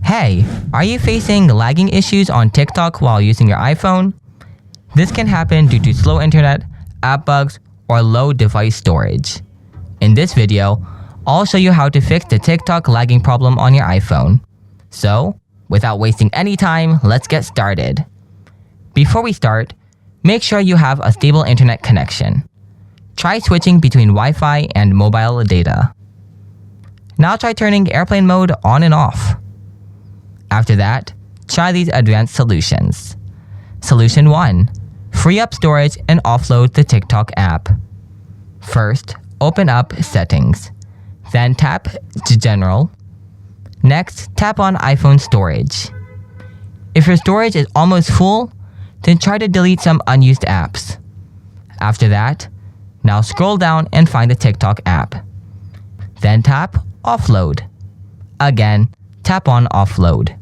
Hey, are you facing lagging issues on TikTok while using your iPhone? This can happen due to slow internet, app bugs, or low device storage. In this video, I'll show you how to fix the TikTok lagging problem on your iPhone. So, without wasting any time, let's get started. Before we start, make sure you have a stable internet connection. Try switching between Wi-Fi and mobile data. Now try turning airplane mode on and off. After that, try these advanced solutions. Solution 1. Free up storage and offload the TikTok app. First, open up Settings. Then tap General. Next, tap on iPhone storage. If your storage is almost full, then try to delete some unused apps. After that, now scroll down and find the TikTok app. Then tap Offload. Again, tap on Offload.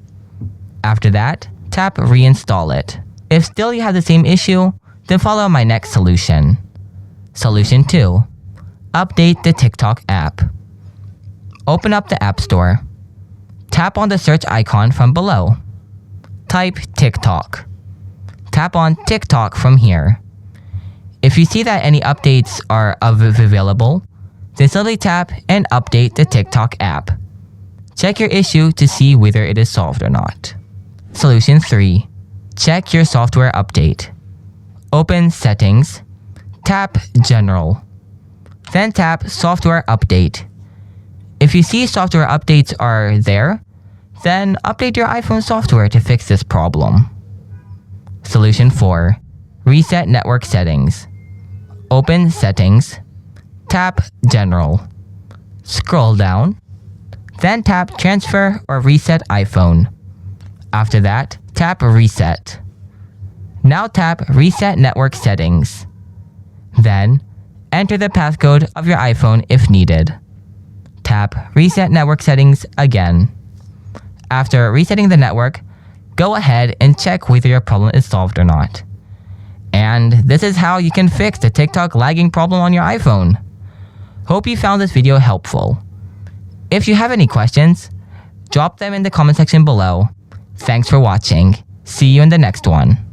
After that, tap Reinstall it. If still you have the same issue, then follow my next solution. Solution 2. Update the TikTok app. Open up the App Store. Tap on the search icon from below. Type TikTok. Tap on TikTok from here. If you see that any updates are available, then simply tap and update the TikTok app. Check your issue to see whether it is solved or not. Solution 3. Check your software update. Open Settings. Tap General. Then tap Software Update. If you see software updates are there, then update your iPhone software to fix this problem. Solution 4. Reset network settings. Open Settings. Tap General. Scroll down. Then tap Transfer or Reset iPhone. After that, tap Reset. Now tap Reset Network Settings. Then, enter the passcode of your iPhone if needed. Tap Reset Network Settings again. After resetting the network, go ahead and check whether your problem is solved or not. And this is how you can fix the TikTok lagging problem on your iPhone. Hope you found this video helpful. If you have any questions, drop them in the comment section below. Thanks for watching. See you in the next one.